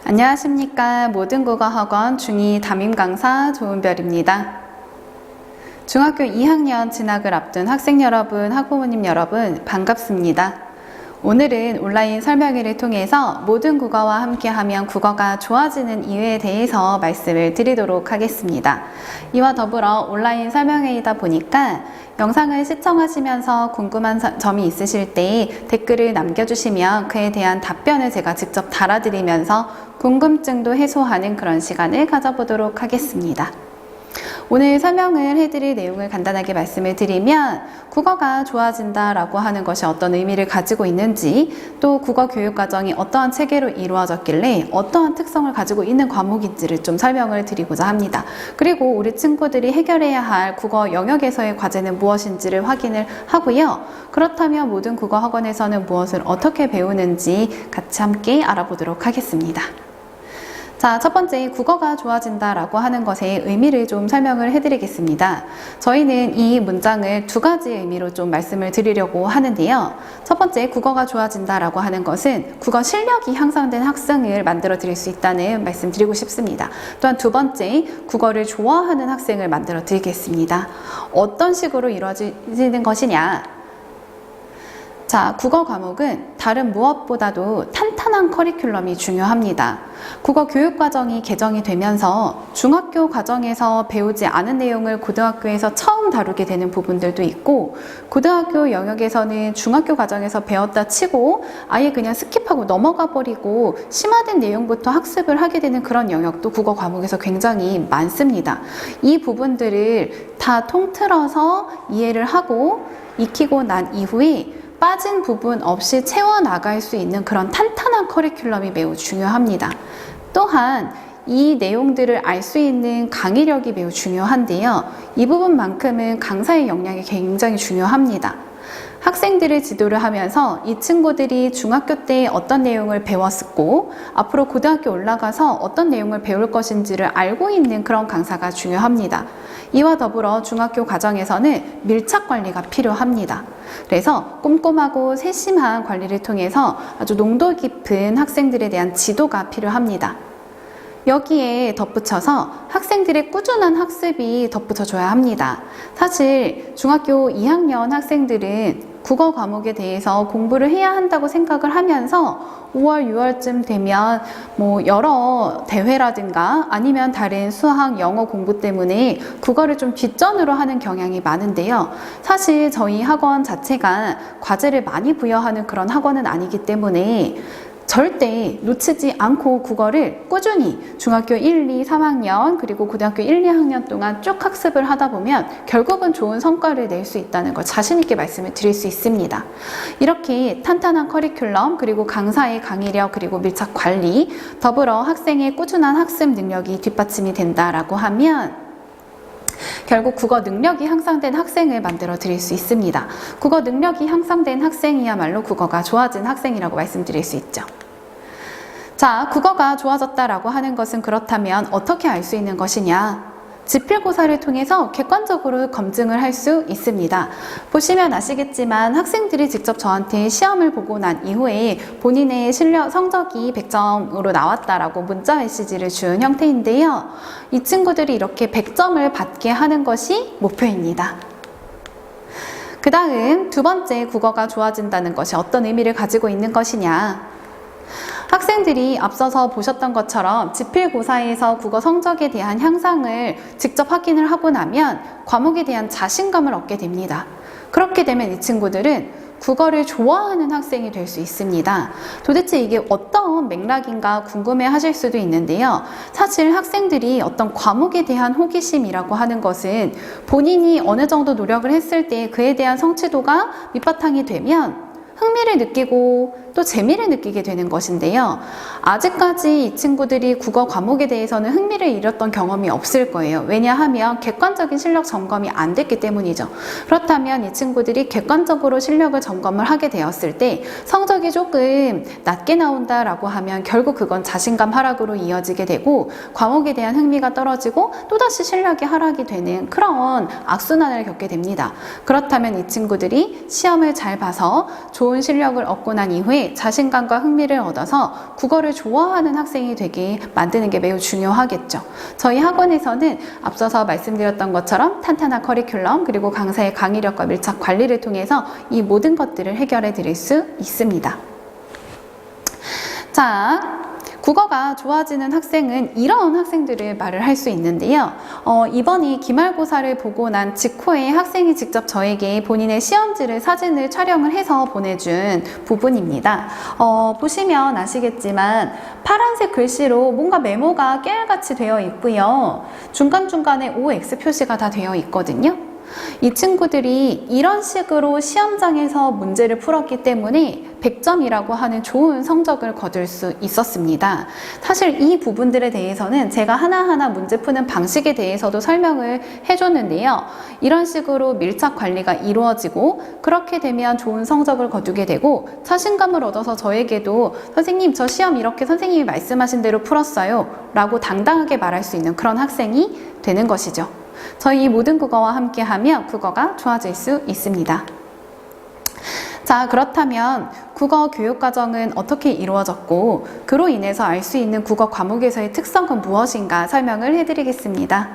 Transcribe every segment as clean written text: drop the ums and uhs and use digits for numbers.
안녕하십니까. 모든국어학원 중2 담임강사 조은별입니다. 중학교 2학년 진학을 앞둔 학생 여러분, 학부모님 여러분 반갑습니다. 오늘은 온라인 설명회를 통해서 모든 국어와 함께하면 국어가 좋아지는 이유에 대해서 말씀을 드리도록 하겠습니다. 이와 더불어 온라인 설명회이다 보니까 영상을 시청하시면서 궁금한 점이 있으실 때 댓글을 남겨주시면 그에 대한 답변을 제가 직접 달아드리면서 궁금증도 해소하는 그런 시간을 가져보도록 하겠습니다. 오늘 설명을 해드릴 내용을 간단하게 말씀을 드리면 국어가 좋아진다라고 하는 것이 어떤 의미를 가지고 있는지, 또 국어 교육 과정이 어떠한 체계로 이루어졌길래 어떠한 특성을 가지고 있는 과목인지를 좀 설명을 드리고자 합니다. 그리고 우리 친구들이 해결해야 할 국어 영역에서의 과제는 무엇인지를 확인을 하고요. 그렇다면 모든 국어 학원에서는 무엇을 어떻게 배우는지 같이 함께 알아보도록 하겠습니다. 자, 첫 번째, 국어가 좋아진다라고 하는 것의 의미를 좀 설명을 해드리겠습니다. 저희는 이 문장을 두 가지의 의미로 좀 말씀을 드리려고 하는데요. 첫 번째, 국어가 좋아진다라고 하는 것은 국어 실력이 향상된 학생을 만들어 드릴 수 있다는 말씀 드리고 싶습니다. 또한 두 번째, 국어를 좋아하는 학생을 만들어 드리겠습니다. 어떤 식으로 이루어지는 것이냐? 자, 국어 과목은 다른 무엇보다도 탄탄한 커리큘럼이 중요합니다. 국어 교육 과정이 개정이 되면서 중학교 과정에서 배우지 않은 내용을 고등학교에서 처음 다루게 되는 부분들도 있고, 고등학교 영역에서는 중학교 과정에서 배웠다 치고 아예 그냥 스킵하고 넘어가 버리고 심화된 내용부터 학습을 하게 되는 그런 영역도 국어 과목에서 굉장히 많습니다. 이 부분들을 다 통틀어서 이해를 하고 익히고 난 이후에 빠진 부분 없이 채워나갈 수 있는 그런 탄탄한 커리큘럼이 매우 중요합니다. 또한 이 내용들을 알 수 있는 강의력이 매우 중요한데요. 이 부분만큼은 강사의 역량이 굉장히 중요합니다. 학생들을 지도를 하면서 이 친구들이 중학교 때 어떤 내용을 배웠었고 앞으로 고등학교 올라가서 어떤 내용을 배울 것인지를 알고 있는 그런 강사가 중요합니다. 이와 더불어 중학교 과정에서는 밀착 관리가 필요합니다. 그래서 꼼꼼하고 세심한 관리를 통해서 아주 농도 깊은 학생들에 대한 지도가 필요합니다. 여기에 덧붙여서 학생들의 꾸준한 학습이 덧붙여줘야 합니다. 사실 중학교 2학년 학생들은 국어 과목에 대해서 공부를 해야 한다고 생각을 하면서 5월, 6월쯤 되면 여러 대회라든가 아니면 다른 수학, 영어 공부 때문에 국어를 좀 뒷전으로 하는 경향이 많은데요. 사실 저희 학원 자체가 과제를 많이 부여하는 그런 학원은 아니기 때문에 절대 놓치지 않고 국어를 꾸준히 중학교 1, 2, 3학년 그리고 고등학교 1, 2학년 동안 쭉 학습을 하다 보면 결국은 좋은 성과를 낼 수 있다는 걸 자신 있게 말씀을 드릴 수 있습니다. 이렇게 탄탄한 커리큘럼, 그리고 강사의 강의력, 그리고 밀착 관리, 더불어 학생의 꾸준한 학습 능력이 뒷받침이 된다라고 하면 결국 국어 능력이 향상된 학생을 만들어 드릴 수 있습니다. 국어 능력이 향상된 학생이야말로 국어가 좋아진 학생이라고 말씀드릴 수 있죠. 자, 국어가 좋아졌다라고 하는 것은 그렇다면 어떻게 알 수 있는 것이냐? 지필고사를 통해서 객관적으로 검증을 할 수 있습니다. 보시면 아시겠지만 학생들이 직접 저한테 시험을 보고 난 이후에 본인의 실력 성적이 100점으로 나왔다라고 문자 메시지를 준 형태인데요. 이 친구들이 이렇게 100점을 받게 하는 것이 목표입니다. 그 다음 두 번째, 국어가 좋아진다는 것이 어떤 의미를 가지고 있는 것이냐? 학생들이 앞서서 보셨던 것처럼 지필고사에서 국어 성적에 대한 향상을 직접 확인을 하고 나면 과목에 대한 자신감을 얻게 됩니다. 그렇게 되면 이 친구들은 국어를 좋아하는 학생이 될 수 있습니다. 도대체 이게 어떤 맥락인가 궁금해 하실 수도 있는데요. 사실 학생들이 어떤 과목에 대한 호기심이라고 하는 것은 본인이 어느 정도 노력을 했을 때 그에 대한 성취도가 밑바탕이 되면 흥미를 느끼고 또 재미를 느끼게 되는 것인데요. 아직까지 이 친구들이 국어 과목에 대해서는 흥미를 잃었던 경험이 없을 거예요. 왜냐하면 객관적인 실력 점검이 안 됐기 때문이죠. 그렇다면 이 친구들이 객관적으로 실력을 점검을 하게 되었을 때 성적이 조금 낮게 나온다라고 하면 결국 그건 자신감 하락으로 이어지게 되고 과목에 대한 흥미가 떨어지고 또다시 실력이 하락이 되는 그런 악순환을 겪게 됩니다. 그렇다면 이 친구들이 시험을 잘 봐서 좋은 좋은 실력을 얻고 난 이후에 자신감과 흥미를 얻어서 국어를 좋아하는 학생이 되게 만드는 게 매우 중요하겠죠. 저희 학원에서는 앞서서 말씀드렸던 것처럼 탄탄한 커리큘럼 그리고 강사의 강의력과 밀착 관리를 통해서 이 모든 것들을 해결해 드릴 수 있습니다. 자, 국어가 좋아지는 학생은 이런 학생들을 말을 할 수 있는데요. 이번이 기말고사를 보고 난 직후에 학생이 직접 저에게 본인의 시험지를 사진을 촬영을 해서 보내준 부분입니다. 보시면 아시겠지만 파란색 글씨로 뭔가 메모가 깨알같이 되어 있고요. 중간중간에 OX 표시가 다 되어 있거든요. 이 친구들이 이런 식으로 시험장에서 문제를 풀었기 때문에 100점이라고 하는 좋은 성적을 거둘 수 있었습니다. 사실 이 부분들에 대해서는 제가 하나하나 문제 푸는 방식에 대해서도 설명을 해줬는데요. 이런 식으로 밀착 관리가 이루어지고 그렇게 되면 좋은 성적을 거두게 되고 자신감을 얻어서 저에게도 선생님 저 시험 이렇게 선생님이 말씀하신 대로 풀었어요 라고 당당하게 말할 수 있는 그런 학생이 되는 것이죠. 저희 모든 국어와 함께하면 국어가 좋아질 수 있습니다. 자, 그렇다면 국어 교육과정은 어떻게 이루어졌고 그로 인해서 알 수 있는 국어 과목에서의 특성은 무엇인가 설명을 해드리겠습니다.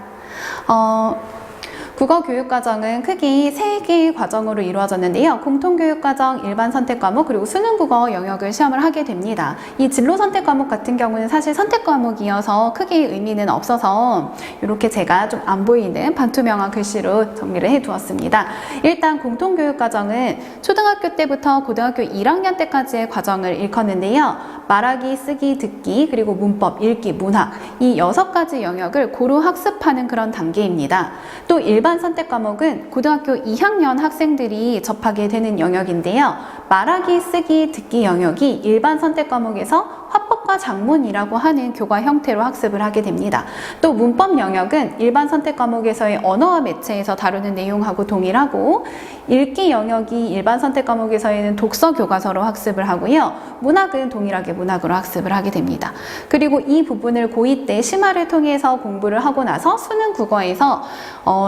국어 교육과정은 크게 3개의 과정으로 이루어졌는데요. 공통교육과정, 일반선택과목, 그리고 수능국어 영역을 시험을 하게 됩니다. 이 진로선택과목 같은 경우는 사실 선택과목이어서 크게 의미는 없어서 이렇게 제가 좀 안 보이는 반투명한 글씨로 정리를 해두었습니다. 일단 공통교육과정은 초등학교 때부터 고등학교 1학년 때까지의 과정을 일컫는데요. 말하기, 쓰기, 듣기, 그리고 문법, 읽기, 문학 이 6가지 영역을 고루 학습하는 그런 단계입니다. 또 일반 선택 과목은 고등학교 2학년 학생들이 접하게 되는 영역인데요. 말하기, 쓰기, 듣기 영역이 일반 선택 과목에서 화법과 작문이라고 하는 교과 형태로 학습을 하게 됩니다. 또 문법 영역은 일반 선택 과목에서의 언어와 매체에서 다루는 내용하고 동일하고 읽기 영역이 일반 선택 과목에서는 독서 교과서로 학습을 하고요. 문학은 동일하게 문학으로 학습을 하게 됩니다. 그리고 이 부분을 고2 때 심화를 통해서 공부를 하고 나서 수능 국어에서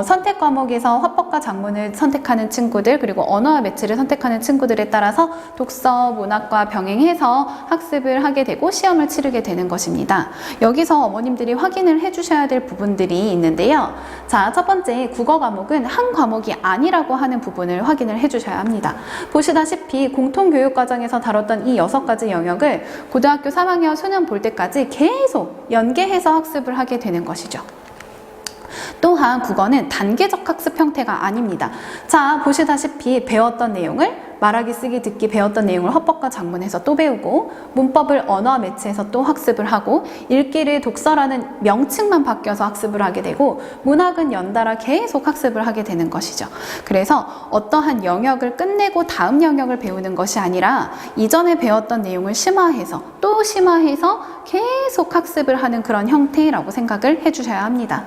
선택 과목에서 화법과 작문을 선택하는 친구들 그리고 언어와 매체를 선택하는 친구들에 따라서 독서, 문학과 병행해서 학습을 하게 되고 시험을 치르게 되는 것입니다. 여기서 어머님들이 확인을 해주셔야 될 부분들이 있는데요. 자, 첫 번째 국어 과목은 한 과목이 아니라고 하는 부분을 확인을 해주셔야 합니다. 보시다시피 공통교육과정에서 다뤘던 이 6가지 영역을 고등학교 3학년 수능 볼 때까지 계속 연계해서 학습을 하게 되는 것이죠. 또한 국어는 단계적 학습 형태가 아닙니다. 자, 보시다시피 배웠던 내용을 말하기, 쓰기, 듣기 배웠던 내용을 화법과 작문에서 또 배우고 문법을 언어와 매체에서 또 학습을 하고 읽기를 독서라는 명칭만 바뀌어서 학습을 하게 되고 문학은 연달아 계속 학습을 하게 되는 것이죠. 그래서 어떠한 영역을 끝내고 다음 영역을 배우는 것이 아니라 이전에 배웠던 내용을 심화해서 또 심화해서 계속 학습을 하는 그런 형태라고 생각을 해주셔야 합니다.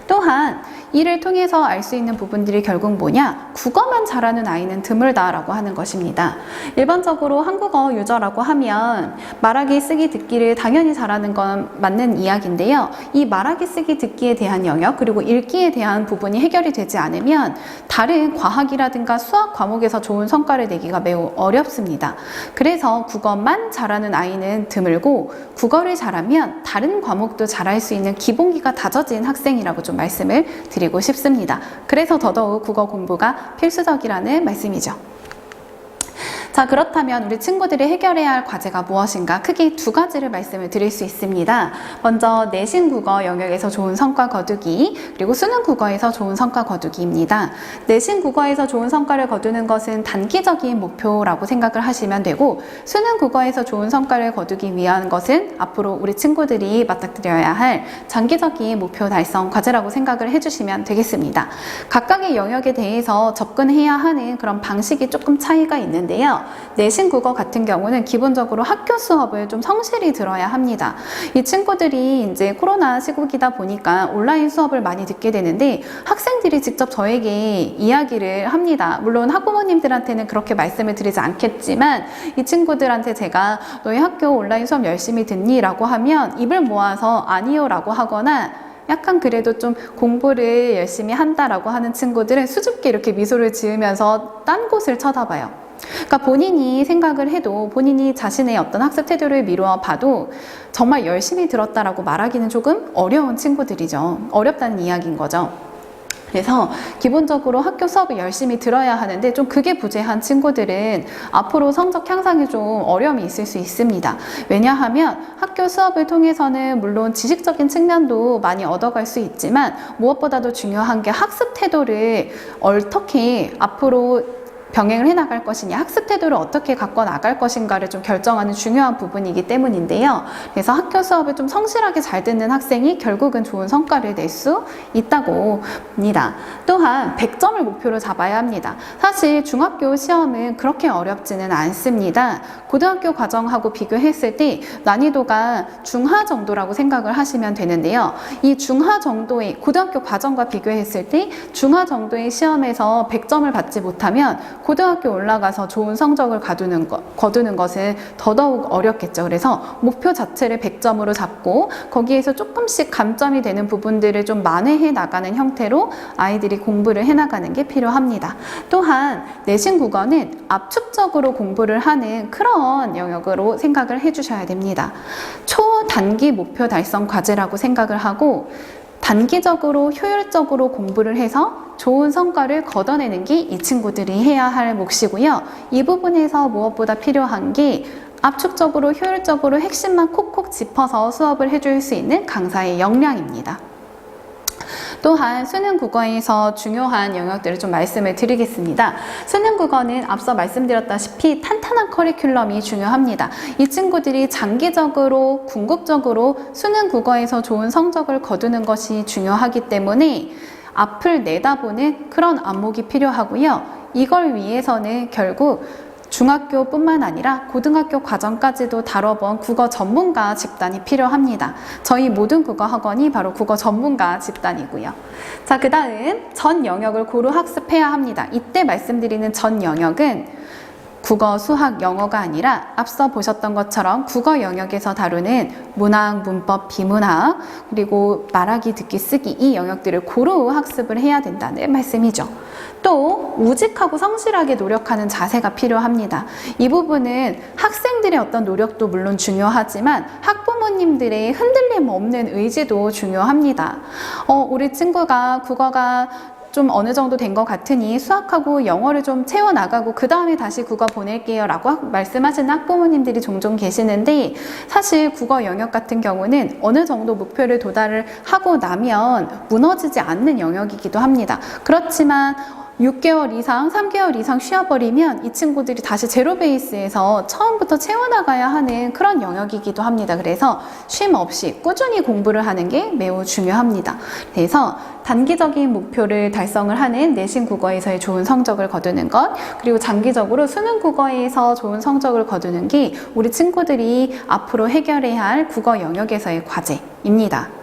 또한 이를 통해서 알 수 있는 부분들이 결국 뭐냐? 국어만 잘하는 아이는 드물다라고 하는 것입니다. 일반적으로 한국어 유저라고 하면 말하기, 쓰기, 듣기를 당연히 잘하는 건 맞는 이야기인데요. 이 말하기, 쓰기, 듣기에 대한 영역 그리고 읽기에 대한 부분이 해결이 되지 않으면 다른 과학이라든가 수학 과목에서 좋은 성과를 내기가 매우 어렵습니다. 그래서 국어만 잘하는 아이는 드물고 국어를 잘하면 다른 과목도 잘할 수 있는 기본기가 다져진 학생이라고 좀 말씀을 드리고 싶습니다. 그래서 더더욱 국어 공부가 필수적이라는 말씀이죠. 자, 그렇다면 우리 친구들이 해결해야 할 과제가 무엇인가? 크게 2가지를 말씀을 드릴 수 있습니다. 먼저 내신 국어 영역에서 좋은 성과 거두기, 그리고 수능 국어에서 좋은 성과 거두기입니다. 내신 국어에서 좋은 성과를 거두는 것은 단기적인 목표라고 생각을 하시면 되고, 수능 국어에서 좋은 성과를 거두기 위한 것은 앞으로 우리 친구들이 맞닥뜨려야 할 장기적인 목표 달성 과제라고 생각을 해주시면 되겠습니다. 각각의 영역에 대해서 접근해야 하는 그런 방식이 조금 차이가 있는데요. 내신 국어 같은 경우는 기본적으로 학교 수업을 좀 성실히 들어야 합니다. 이 친구들이 이제 코로나 시국이다 보니까 온라인 수업을 많이 듣게 되는데 학생들이 직접 저에게 이야기를 합니다. 물론 학부모님들한테는 그렇게 말씀을 드리지 않겠지만 이 친구들한테 제가 너희 학교 온라인 수업 열심히 듣니? 라고 하면 입을 모아서 아니요 라고 하거나 약간 그래도 좀 공부를 열심히 한다라고 하는 친구들은 수줍게 이렇게 미소를 지으면서 딴 곳을 쳐다봐요. 그러니까 본인이 생각을 해도 본인이 자신의 어떤 학습 태도를 미루어 봐도 정말 열심히 들었다라고 말하기는 조금 어려운 친구들이죠. 어렵다는 이야기인 거죠. 그래서 기본적으로 학교 수업을 열심히 들어야 하는데 좀 그게 부재한 친구들은 앞으로 성적 향상에 좀 어려움이 있을 수 있습니다. 왜냐하면 학교 수업을 통해서는 물론 지식적인 측면도 많이 얻어갈 수 있지만 무엇보다도 중요한 게 학습 태도를 어떻게 앞으로 병행을 해나갈 것이냐, 학습 태도를 어떻게 갖고 나갈 것인가를 좀 결정하는 중요한 부분이기 때문인데요. 그래서 학교 수업을 좀 성실하게 잘 듣는 학생이 결국은 좋은 성과를 낼 수 있다고 봅니다. 또한 100점을 목표로 잡아야 합니다. 사실 중학교 시험은 그렇게 어렵지는 않습니다. 고등학교 과정하고 비교했을 때 난이도가 중하 정도라고 생각을 하시면 되는데요. 이 중하 정도의 고등학교 과정과 비교했을 때 중하 정도의 시험에서 100점을 받지 못하면 고등학교 올라가서 좋은 성적을 거두는 것은 더더욱 어렵겠죠. 그래서 목표 자체를 100점으로 잡고 거기에서 조금씩 감점이 되는 부분들을 좀 만회해 나가는 형태로 아이들이 공부를 해나가는 게 필요합니다. 또한 내신 국어는 압축적으로 공부를 하는 그런 영역으로 생각을 해주셔야 됩니다. 초단기 목표 달성 과제라고 생각을 하고 단기적으로 효율적으로 공부를 해서 좋은 성과를 걷어내는 게 이 친구들이 해야 할 몫이고요. 이 부분에서 무엇보다 필요한 게 압축적으로 효율적으로 핵심만 콕콕 짚어서 수업을 해줄 수 있는 강사의 역량입니다. 또한 수능 국어에서 중요한 영역들을 좀 말씀을 드리겠습니다. 수능 국어는 앞서 말씀드렸다시피 탄탄한 커리큘럼이 중요합니다. 이 친구들이 장기적으로 궁극적으로 수능 국어에서 좋은 성적을 거두는 것이 중요하기 때문에 앞을 내다보는 그런 안목이 필요하고요. 이걸 위해서는 결국 중학교뿐만 아니라 고등학교 과정까지도 다뤄본 국어 전문가 집단이 필요합니다. 저희 모든 국어 학원이 바로 국어 전문가 집단이고요. 자, 그 다음 전 영역을 고루 학습해야 합니다. 이때 말씀드리는 전 영역은 국어, 수학, 영어가 아니라 앞서 보셨던 것처럼 국어 영역에서 다루는 문학, 문법, 비문학, 그리고 말하기, 듣기, 쓰기 이 영역들을 고루 학습을 해야 된다는 말씀이죠. 또 우직하고 성실하게 노력하는 자세가 필요합니다. 이 부분은 학생들의 어떤 노력도 물론 중요하지만 학부모님들의 흔들림 없는 의지도 중요합니다. 우리 친구가 국어가 좀 어느 정도 된 것 같으니 수학하고 영어를 좀 채워나가고 그 다음에 다시 국어 보낼게요 라고 말씀하시는 학부모님들이 종종 계시는데 사실 국어 영역 같은 경우는 어느 정도 목표를 도달을 하고 나면 무너지지 않는 영역이기도 합니다. 그렇지만 6개월 이상, 3개월 이상 쉬어버리면 이 친구들이 다시 제로 베이스에서 처음부터 채워나가야 하는 그런 영역이기도 합니다. 그래서 쉼 없이 꾸준히 공부를 하는 게 매우 중요합니다. 그래서 단기적인 목표를 달성을 하는 내신 국어에서의 좋은 성적을 거두는 것, 그리고 장기적으로 수능 국어에서 좋은 성적을 거두는 게 우리 친구들이 앞으로 해결해야 할 국어 영역에서의 과제입니다.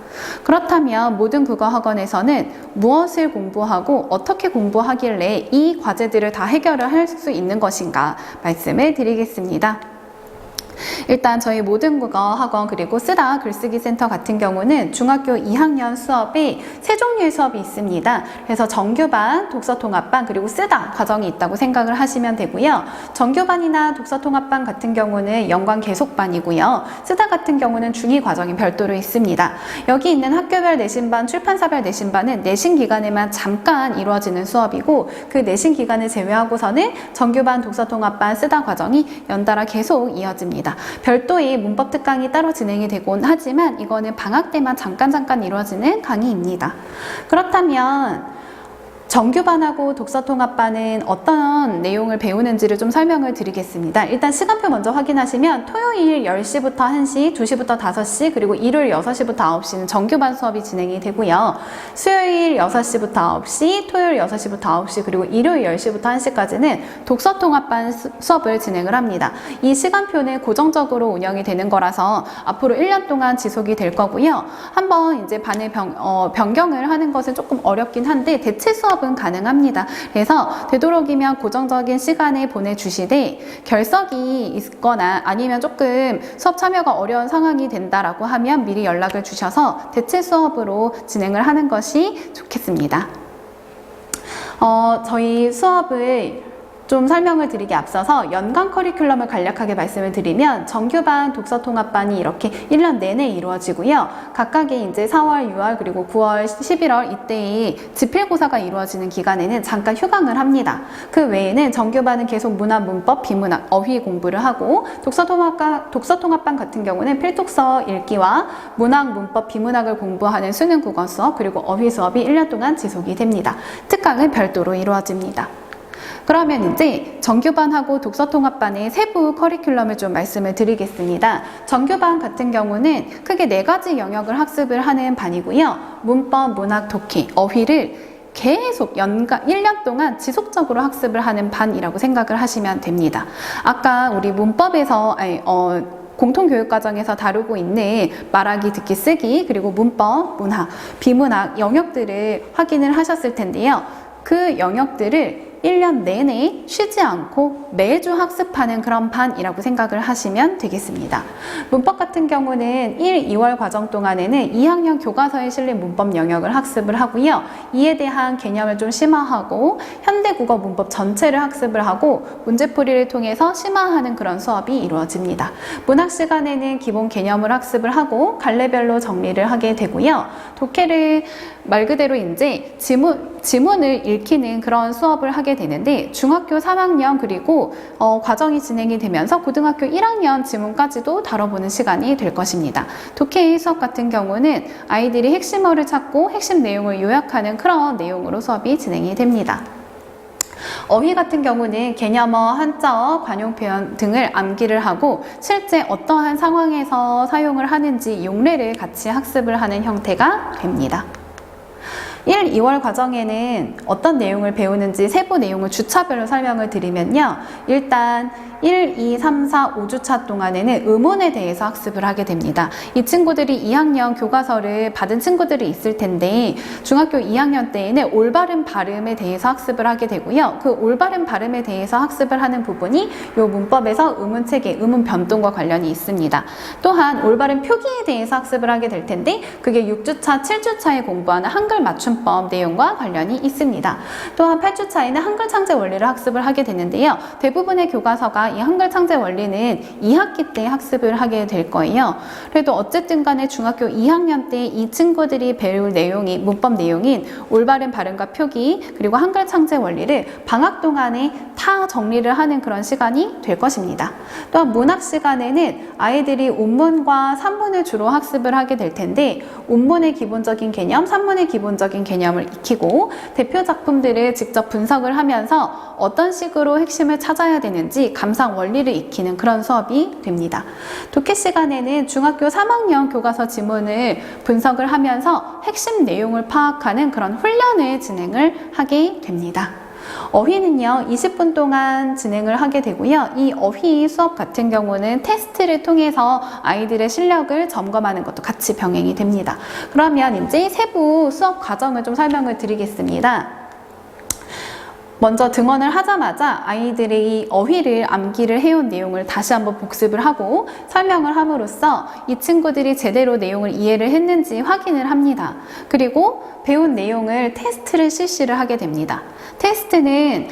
그렇다면 모든 국어 학원에서는 무엇을 공부하고 어떻게 공부하길래 이 과제들을 다 해결을 할 수 있는 것인가 말씀을 드리겠습니다. 일단 저희 모든 국어 학원 그리고 쓰다 글쓰기 센터 같은 경우는 중학교 2학년 수업에 세 종류의 수업이 있습니다. 그래서 정규반, 독서통합반 그리고 쓰다 과정이 있다고 생각을 하시면 되고요. 정규반이나 독서통합반 같은 경우는 연관 계속반이고요. 쓰다 같은 경우는 중위 과정이 별도로 있습니다. 여기 있는 학교별 내신반, 출판사별 내신반은 내신 기간에만 잠깐 이루어지는 수업이고 그 내신 기간을 제외하고서는 정규반, 독서통합반, 쓰다 과정이 연달아 계속 이어집니다. 별도의 문법 특강이 따로 진행이 되곤 하지만 이거는 방학 때만 잠깐 이루어지는 강의입니다. 그렇다면 정규반하고 독서통합반은 어떤 내용을 배우는지를 좀 설명을 드리겠습니다. 일단 시간표 먼저 확인하시면 토요일 10시부터 1시, 2시부터 5시, 그리고 일요일 6시부터 9시는 정규반 수업이 진행이 되고요. 수요일 6시부터 9시, 토요일 6시부터 9시, 그리고 일요일 10시부터 1시까지는 독서통합반 수업을 진행을 합니다. 이 시간표는 고정적으로 운영이 되는 거라서 앞으로 1년 동안 지속이 될 거고요. 한번 이제 반을 변경을 하는 것은 조금 어렵긴 한데 대체 수업은 가능합니다. 그래서 되도록이면 고정적인 시간에 보내주시되 결석이 있거나 아니면 조금 수업 참여가 어려운 상황이 된다라고 하면 미리 연락을 주셔서 대체 수업으로 진행을 하는 것이 좋겠습니다. 저희 수업을 좀 설명을 드리기 앞서서 연간 커리큘럼을 간략하게 말씀을 드리면 정규반, 독서통합반이 이렇게 1년 내내 이루어지고요. 각각의 이제 4월, 6월, 그리고 9월, 11월 이때의 지필고사가 이루어지는 기간에는 잠깐 휴강을 합니다. 그 외에는 정규반은 계속 문학, 문법, 비문학, 어휘 공부를 하고 독서통합반 같은 경우는 필독서 읽기와 문학, 문법, 비문학을 공부하는 수능 국어 수업 그리고 어휘 수업이 1년 동안 지속이 됩니다. 특강은 별도로 이루어집니다. 그러면 이제 정규반하고 독서통합반의 세부 커리큘럼을 좀 말씀을 드리겠습니다. 정규반 같은 경우는 크게 4가지 영역을 학습을 하는 반이고요. 문법, 문학, 독해, 어휘를 계속 1년 동안 지속적으로 학습을 하는 반이라고 생각을 하시면 됩니다. 아까 우리 문법에서 공통교육과정에서 다루고 있는 말하기, 듣기, 쓰기, 그리고 문법, 문학, 비문학 영역들을 확인을 하셨을 텐데요. 그 영역들을 1년 내내 쉬지 않고 매주 학습하는 그런 반이라고 생각을 하시면 되겠습니다. 문법 같은 경우는 1, 2월 과정 동안에는 2학년 교과서에 실린 문법 영역을 학습을 하고요. 이에 대한 개념을 좀 심화하고 현대국어 문법 전체를 학습을 하고 문제풀이를 통해서 심화하는 그런 수업이 이루어집니다. 문학 시간에는 기본 개념을 학습을 하고 갈래별로 정리를 하게 되고요. 독해를 말 그대로 이제 지문을 읽히는 그런 수업을 하게 되는데 중학교 3학년 그리고 과정이 진행이 되면서 고등학교 1학년 지문까지도 다뤄보는 시간이 될 것입니다. 독해 수업 같은 경우는 아이들이 핵심어를 찾고 핵심 내용을 요약하는 그런 내용으로 수업이 진행이 됩니다. 어휘 같은 경우는 개념어, 한자어, 관용표현 등을 암기를 하고 실제 어떠한 상황에서 사용을 하는지 용례를 같이 학습을 하는 형태가 됩니다. 1, 2월 과정에는 어떤 내용을 배우는지 세부 내용을 주차별로 설명을 드리면요. 일단 1, 2, 3, 4, 5주차 동안에는 의문에 대해서 학습을 하게 됩니다. 이 친구들이 2학년 교과서를 받은 친구들이 있을 텐데 중학교 2학년 때에는 올바른 발음에 대해서 학습을 하게 되고요. 그 올바른 발음에 대해서 학습을 하는 부분이 이 문법에서 의문 체계, 의문 변동과 관련이 있습니다. 또한 올바른 표기에 대해서 학습을 하게 될 텐데 그게 6주차, 7주차에 공부하는 한글 맞춤법 내용과 관련이 있습니다. 또한 8주차에는 한글 창제 원리를 학습을 하게 되는데요. 대부분의 교과서가 이 한글 창제 원리는 2학기 때 학습을 하게 될 거예요. 그래도 어쨌든 간에 중학교 2학년 때 이 친구들이 배울 내용이 문법 내용인 올바른 발음과 표기 그리고 한글 창제 원리를 방학 동안에 다 정리를 하는 그런 시간이 될 것입니다. 또한 문학 시간에는 아이들이 온문과 산문을 주로 학습을 하게 될 텐데 온문의 기본적인 개념, 산문의 기본적인 개념을 익히고 대표 작품들을 직접 분석을 하면서 어떤 식으로 핵심을 찾아야 되는지 감상 원리를 익히는 그런 수업이 됩니다. 독해 시간에는 중학교 3학년 교과서 지문을 분석을 하면서 핵심 내용을 파악하는 그런 훈련을 진행을 하게 됩니다. 어휘는요 20분 동안 진행을 하게 되고요. 이 어휘 수업 같은 경우는 테스트를 통해서 아이들의 실력을 점검하는 것도 같이 병행이 됩니다. 그러면 이제 세부 수업 과정을 좀 설명을 드리겠습니다. 먼저 등원을 하자마자 아이들이 어휘를 암기를 해온 내용을 다시 한번 복습을 하고 설명을 함으로써 이 친구들이 제대로 내용을 이해를 했는지 확인을 합니다. 그리고 배운 내용을 테스트를 실시를 하게 됩니다. 테스트는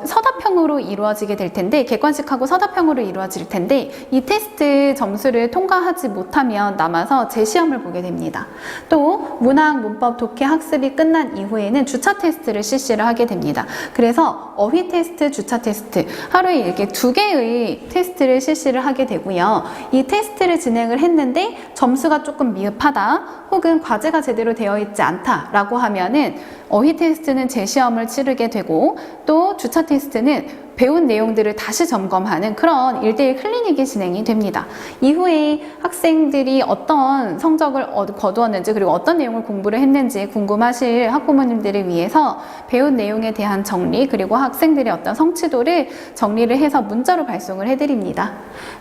서답형으로 이루어지게 될 텐데 객관식하고 서답형으로 이루어질 텐데 이 테스트 점수를 통과하지 못하면 남아서 재시험을 보게 됩니다. 또 문학, 문법, 독해 학습이 끝난 이후에는 주차 테스트를 실시를 하게 됩니다. 그래서 어휘 테스트, 주차 테스트 하루에 이렇게 2개의 테스트를 실시를 하게 되고요. 이 테스트를 진행을 했는데 점수가 조금 미흡하다 혹은 과제가 제대로 되어 있지 않다라고 하면은 어휘 테스트는 재시험을 치르게 되고 또 주차 테스트는 배운 내용들을 다시 점검하는 그런 1대1 클리닉이 진행이 됩니다. 이후에 학생들이 어떤 성적을 거두었는지 그리고 어떤 내용을 공부를 했는지 궁금하실 학부모님들을 위해서 배운 내용에 대한 정리 그리고 학생들의 어떤 성취도를 정리를 해서 문자로 발송을 해드립니다.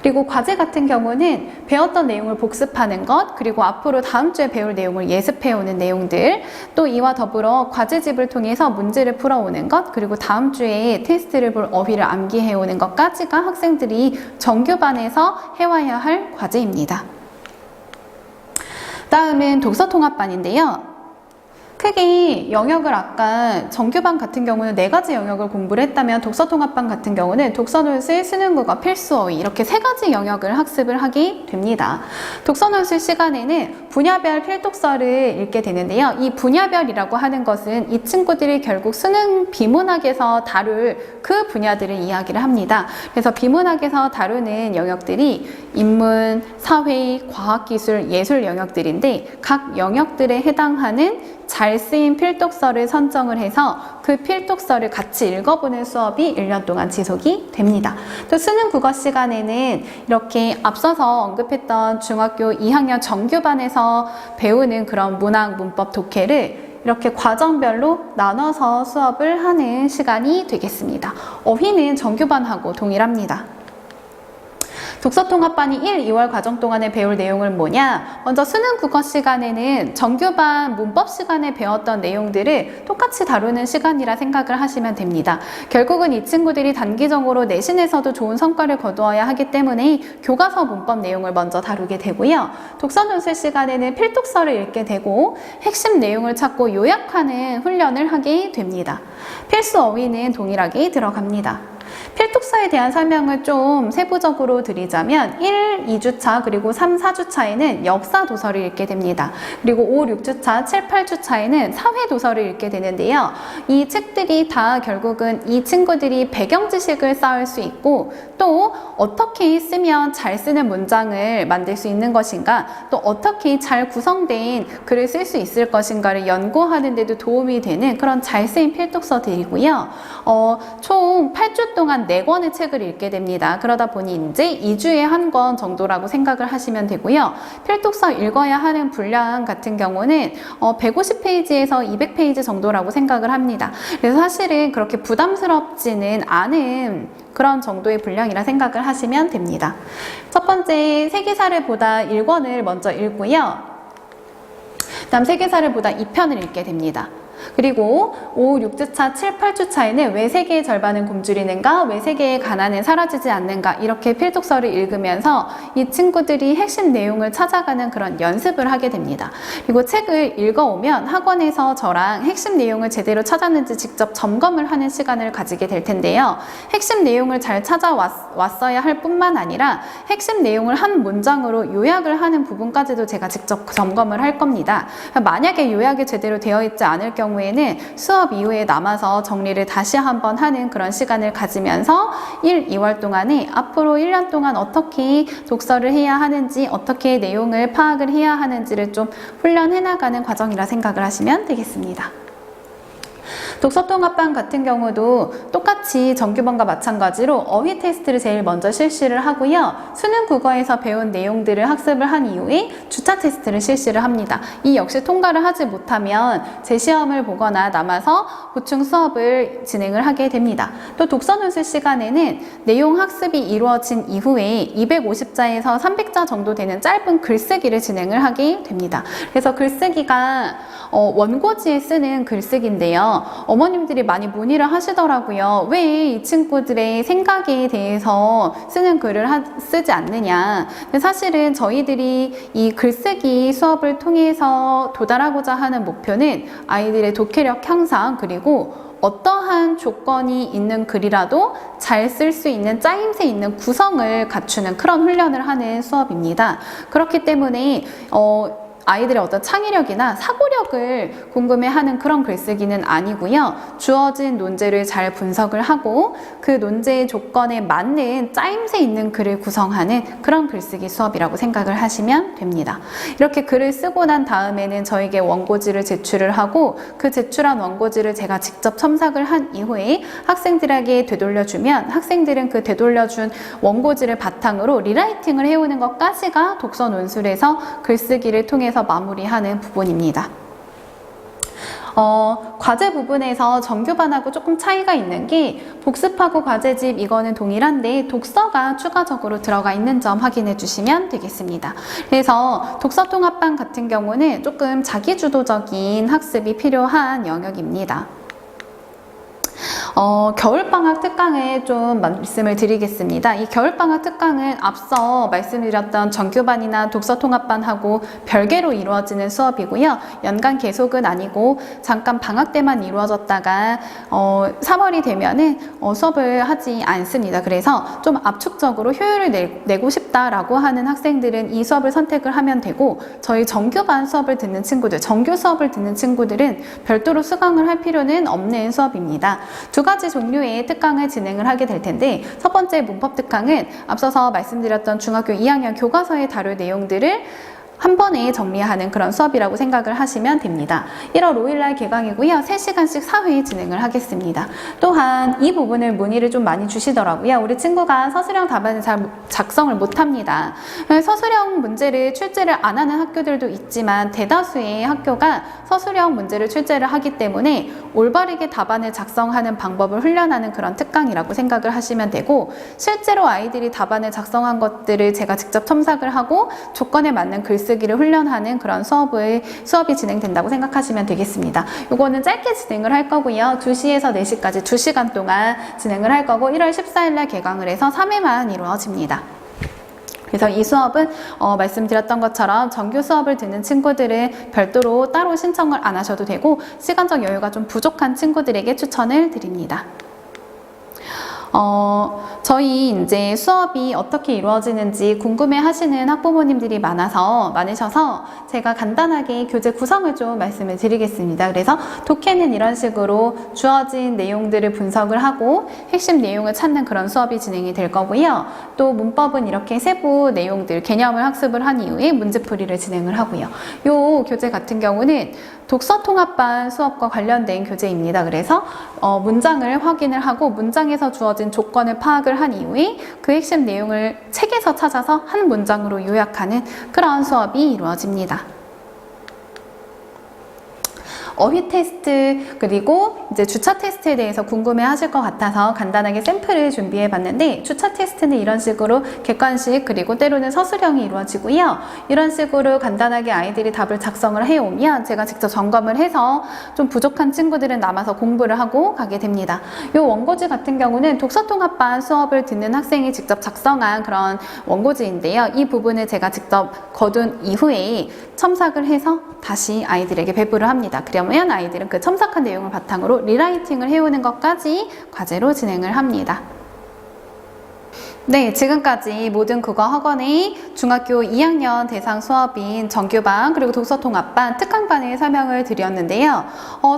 그리고 과제 같은 경우는 배웠던 내용을 복습하는 것 그리고 앞으로 다음 주에 배울 내용을 예습해오는 내용들 또 이와 더불어 과제집을 통해서 문제를 풀어오는 것 그리고 다음 주에 테스트를 볼 어휘를 암기해오는 것까지가 학생들이 정규반에서 해와야 할 과제입니다. 다음은 독서통합반인데요. 크게 영역을 아까 정규반 같은 경우는 4가지 영역을 공부를 했다면 독서통합반 같은 경우는 독서논술, 수능국어, 필수어휘 이렇게 3가지 영역을 학습을 하게 됩니다. 독서논술 시간에는 분야별 필독서를 읽게 되는데요. 이 분야별이라고 하는 것은 이 친구들이 결국 수능 비문학에서 다룰 그 분야들을 이야기를 합니다. 그래서 비문학에서 다루는 영역들이 인문, 사회, 과학기술, 예술 영역들인데 각 영역들에 해당하는 잘 쓰인 필독서를 선정을 해서 그 필독서를 같이 읽어보는 수업이 1년 동안 지속이 됩니다. 또 수능 국어 시간에는 이렇게 앞서서 언급했던 중학교 2학년 정규반에서 배우는 그런 문학, 문법, 독해를 이렇게 과정별로 나눠서 수업을 하는 시간이 되겠습니다. 어휘는 정규반하고 동일합니다. 독서통합반이 1, 2월 과정 동안에 배울 내용은 뭐냐? 먼저 수능 국어 시간에는 정규반 문법 시간에 배웠던 내용들을 똑같이 다루는 시간이라 생각을 하시면 됩니다. 결국은 이 친구들이 단기적으로 내신에서도 좋은 성과를 거두어야 하기 때문에 교과서 문법 내용을 먼저 다루게 되고요. 독서논술 시간에는 필독서를 읽게 되고 핵심 내용을 찾고 요약하는 훈련을 하게 됩니다. 필수 어휘는 동일하게 들어갑니다. 필독서에 대한 설명을 좀 세부적으로 드리자면 1, 2주차 그리고 3, 4주차에는 역사 도서를 읽게 됩니다. 그리고 5, 6주차, 7, 8주차에는 사회 도서를 읽게 되는데요. 이 책들이 다 결국은 이 친구들이 배경 지식을 쌓을 수 있고 또 어떻게 쓰면 잘 쓰는 문장을 만들 수 있는 것인가 또 어떻게 잘 구성된 글을 쓸 수 있을 것인가를 연구하는 데도 도움이 되는 그런 잘 쓰인 필독서들이고요. 총 8주 동안 4권의 책을 읽게 됩니다. 그러다 보니 이제 2주에 1권 정도라고 생각을 하시면 되고요. 필독서 읽어야 하는 분량 같은 경우는 150페이지에서 200페이지 정도라고 생각을 합니다. 그래서 사실은 그렇게 부담스럽지는 않은 그런 정도의 분량이라 생각을 하시면 됩니다. 첫 번째 세계사를 보다 1권을 먼저 읽고요. 다음 세계사를 보다 2편을 읽게 됩니다. 그리고 5, 6주차, 7, 8주차에는 왜 세계의 절반은 굶주리는가? 왜 세계의 가난은 사라지지 않는가? 이렇게 필독서를 읽으면서 이 친구들이 핵심 내용을 찾아가는 그런 연습을 하게 됩니다. 그리고 책을 읽어오면 학원에서 저랑 핵심 내용을 제대로 찾았는지 직접 점검을 하는 시간을 가지게 될 텐데요. 핵심 내용을 잘 찾아왔어야 할 뿐만 아니라 핵심 내용을 한 문장으로 요약을 하는 부분까지도 제가 직접 점검을 할 겁니다. 만약에 요약이 제대로 되어 있지 않을 경우에는 수업 이후에 남아서 정리를 다시 한번 하는 그런 시간을 가지면서 1, 2월 동안에 앞으로 1년 동안 어떻게 독서를 해야 하는지 어떻게 내용을 파악을 해야 하는지를 좀 훈련해 나가는 과정이라 생각을 하시면 되겠습니다. 독서통합반 같은 경우도 똑같이 정규반과 마찬가지로 어휘 테스트를 제일 먼저 실시를 하고요. 수능 국어에서 배운 내용들을 학습을 한 이후에 주차 테스트를 실시를 합니다. 이 역시 통과를 하지 못하면 재시험을 보거나 남아서 보충 수업을 진행을 하게 됩니다. 또 독서논술 시간에는 내용 학습이 이루어진 이후에 250자에서 300자 정도 되는 짧은 글쓰기를 진행을 하게 됩니다. 그래서 글쓰기가 원고지에 쓰는 글쓰기인데요. 어머님들이 많이 문의를 하시더라고요. 왜 이 친구들의 생각에 대해서 쓰는 글을 쓰지 않느냐. 근데 사실은 저희들이 이 글쓰기 수업을 통해서 도달하고자 하는 목표는 아이들의 독해력 향상 그리고 어떠한 조건이 있는 글이라도 잘 쓸 수 있는 짜임새 있는 구성을 갖추는 그런 훈련을 하는 수업입니다. 그렇기 때문에 아이들의 어떤 창의력이나 사고력을 궁금해하는 그런 글쓰기는 아니고요. 주어진 논제를 잘 분석을 하고 그 논제의 조건에 맞는 짜임새 있는 글을 구성하는 그런 글쓰기 수업이라고 생각을 하시면 됩니다. 이렇게 글을 쓰고 난 다음에는 저에게 원고지를 제출을 하고 그 제출한 원고지를 제가 직접 첨삭을 한 이후에 학생들에게 되돌려주면 학생들은 그 되돌려준 원고지를 바탕으로 리라이팅을 해오는 것까지가 독서 논술에서 글쓰기를 통해서 마무리하는 부분입니다. 과제 부분에서 정규반하고 조금 차이가 있는 게 복습하고 과제집 이거는 동일한데 독서가 추가적으로 들어가 있는 점 확인해 주시면 되겠습니다. 그래서 독서통합반 같은 경우는 조금 자기주도적인 학습이 필요한 영역입니다. 겨울방학 특강을 좀 말씀을 드리겠습니다. 이 겨울방학 특강은 앞서 말씀드렸던 정규반이나 독서통합반하고 별개로 이루어지는 수업이고요. 연간 계속은 아니고 잠깐 방학 때만 이루어졌다가 3월이 되면은 수업을 하지 않습니다. 그래서 좀 압축적으로 효율을 내고 싶다라고 하는 학생들은 이 수업을 선택을 하면 되고, 저희 정규반 수업을 듣는 친구들, 정규 수업을 듣는 친구들은 별도로 수강을 할 필요는 없는 수업입니다. 두 가지 종류의 특강을 진행을 하게 될 텐데, 첫 번째 문법 특강은 앞서서 말씀드렸던 중학교 2학년 교과서에 다룰 내용들을 한 번에 정리하는 그런 수업이라고 생각을 하시면 됩니다. 1월 5일날 개강이고요. 3시간씩 4회 진행을 하겠습니다. 또한 이 부분을 문의를 좀 많이 주시더라고요. 우리 친구가 서술형 답안을 잘 작성을 못합니다. 서술형 문제를 출제를 안 하는 학교들도 있지만 대다수의 학교가 서술형 문제를 출제를 하기 때문에 올바르게 답안을 작성하는 방법을 훈련하는 그런 특강이라고 생각을 하시면 되고, 실제로 아이들이 답안을 작성한 것들을 제가 직접 첨삭을 하고 조건에 맞는 글쓰기를 훈련하는 그런 수업이 진행된다고 생각하시면 되겠습니다. 요거는 짧게 진행을 할 거고요. 2시에서 4시까지 2시간 동안 진행을 할 거고, 1월 14일날 개강을 해서 3회만 이루어집니다. 그래서 이 수업은 말씀드렸던 것처럼 정규 수업을 듣는 친구들은 별도로 따로 신청을 안 하셔도 되고, 시간적 여유가 좀 부족한 친구들에게 추천을 드립니다. 저희 이제 수업이 어떻게 이루어지는지 궁금해 하시는 학부모님들이 많으셔서 제가 간단하게 교재 구성을 좀 말씀을 드리겠습니다. 그래서 독해는 이런 식으로 주어진 내용들을 분석을 하고 핵심 내용을 찾는 그런 수업이 진행이 될 거고요. 또 문법은 이렇게 세부 내용들, 개념을 학습을 한 이후에 문제풀이를 진행을 하고요. 요 교재 같은 경우는 독서통합반 수업과 관련된 교재입니다. 그래서 문장을 확인을 하고 문장에서 주어진 조건을 파악을 한 이후에 그 핵심 내용을 책에서 찾아서 한 문장으로 요약하는 그런 수업이 이루어집니다. 어휘 테스트, 그리고 이제 주차 테스트에 대해서 궁금해 하실 것 같아서 간단하게 샘플을 준비해 봤는데, 주차 테스트는 이런 식으로 객관식 그리고 때로는 서술형이 이루어지고요. 이런 식으로 간단하게 아이들이 답을 작성을 해오면 제가 직접 점검을 해서 좀 부족한 친구들은 남아서 공부를 하고 가게 됩니다. 이 원고지 같은 경우는 독서통합반 수업을 듣는 학생이 직접 작성한 그런 원고지인데요. 이 부분을 제가 직접 거둔 이후에 첨삭을 해서 다시 아이들에게 배부를 합니다. 그러면 아이들은 그 첨삭한 내용을 바탕으로 리라이팅을 해오는 것까지 과제로 진행을 합니다. 네, 지금까지 모든 국어 학원의 중학교 2학년 대상 수업인 정규반 그리고 독서통합반 특강반의 설명을 드렸는데요.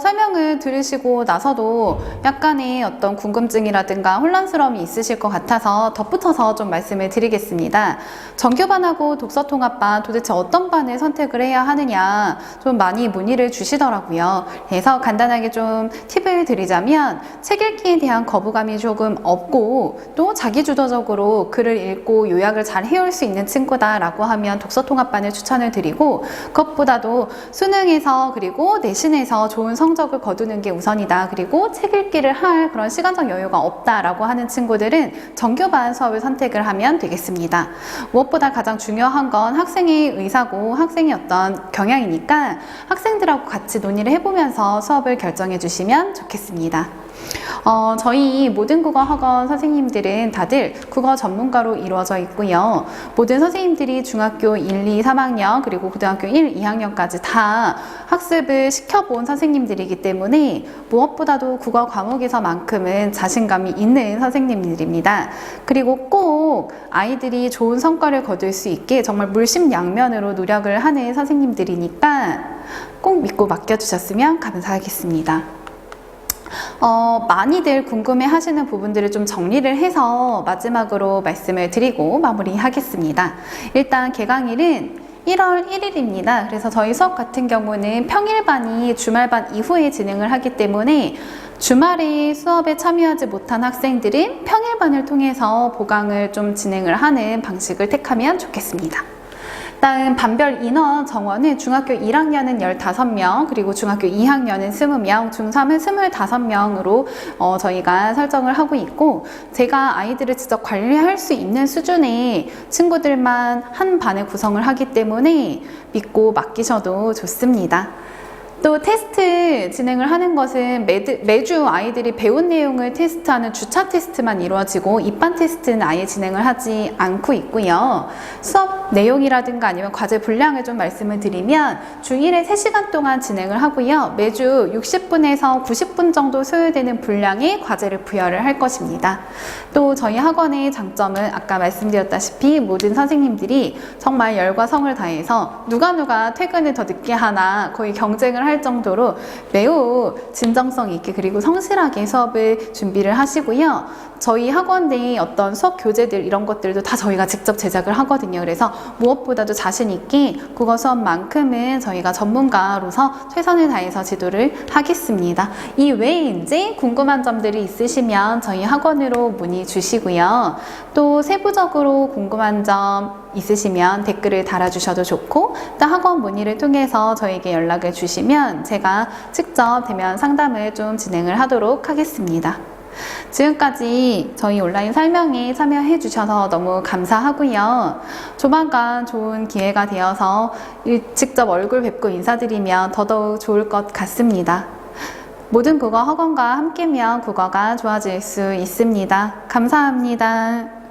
설명을 들으시고 나서도 약간의 어떤 궁금증이라든가 혼란스러움이 있으실 것 같아서 덧붙여서 좀 말씀을 드리겠습니다. 정규반하고 독서통합반 도대체 어떤 반을 선택을 해야 하느냐 좀 많이 문의를 주시더라고요. 그래서 간단하게 좀 팁을 드리자면, 책 읽기에 대한 거부감이 조금 없고 또 자기주도적으로 글을 읽고 요약을 잘 해올 수 있는 친구다라고 하면 독서통합반을 추천을 드리고, 그것보다도 수능에서 그리고 내신에서 좋은 성적을 거두는 게 우선이다, 그리고 책 읽기를 할 그런 시간적 여유가 없다라고 하는 친구들은 정규반 수업을 선택을 하면 되겠습니다. 무엇보다 가장 중요한 건 학생의 의사고 학생의 어떤 경향이니까 학생들하고 같이 논의를 해보면서 수업을 결정해 주시면 좋겠습니다. 저희 모든 국어 학원 선생님들은 다들 국어 전문가로 이루어져 있고요. 모든 선생님들이 중학교 1, 2, 3학년 그리고 고등학교 1, 2학년까지 다 학습을 시켜본 선생님들이기 때문에 무엇보다도 국어 과목에서만큼은 자신감이 있는 선생님들입니다. 그리고 꼭 아이들이 좋은 성과를 거둘 수 있게 정말 물심양면으로 노력을 하는 선생님들이니까 꼭 믿고 맡겨주셨으면 감사하겠습니다. 많이들 궁금해 하시는 부분들을 좀 정리를 해서 마지막으로 말씀을 드리고 마무리하겠습니다. 일단 개강일은 1월 1일입니다. 그래서 저희 수업 같은 경우는 평일반이 주말반 이후에 진행을 하기 때문에 주말에 수업에 참여하지 못한 학생들은 평일반을 통해서 보강을 좀 진행을 하는 방식을 택하면 좋겠습니다. 다음 반별 인원 정원은 중학교 1학년은 15명, 그리고 중학교 2학년은 20명, 중3은 25명으로 저희가 설정을 하고 있고, 제가 아이들을 직접 관리할 수 있는 수준의 친구들만 한 반을 구성을 하기 때문에 믿고 맡기셔도 좋습니다. 또 테스트 진행을 하는 것은 매주 아이들이 배운 내용을 테스트하는 주차 테스트만 이루어지고 입반 테스트는 아예 진행을 하지 않고 있고요. 수업 내용이라든가 아니면 과제 분량을 좀 말씀을 드리면 중1에 3시간 동안 진행을 하고요. 매주 60분에서 90분 정도 소요되는 분량의 과제를 부여를 할 것입니다. 또 저희 학원의 장점은 아까 말씀드렸다시피 모든 선생님들이 정말 열과 성을 다해서 누가 퇴근을 더 늦게 하나 거의 경쟁을 할 정도로 매우 진정성 있게 그리고 성실하게 수업을 준비를 하시고요. 저희 학원 내에 어떤 수업 교재들 이런 것들도 다 저희가 직접 제작을 하거든요. 그래서 무엇보다도 자신 있게 국어 수업만큼은 저희가 전문가로서 최선을 다해서 지도를 하겠습니다. 이 외에 이제 궁금한 점들이 있으시면 저희 학원으로 문의 주시고요. 또 세부적으로 궁금한 점 있으시면 댓글을 달아주셔도 좋고 또 학원 문의를 통해서 저에게 연락을 주시면 제가 직접 대면 상담을 좀 진행을 하도록 하겠습니다. 지금까지 저희 온라인 설명에 참여해 주셔서 너무 감사하고요. 조만간 좋은 기회가 되어서 직접 얼굴 뵙고 인사드리면 더더욱 좋을 것 같습니다. 모든 국어 학원과 함께면 국어가 좋아질 수 있습니다. 감사합니다.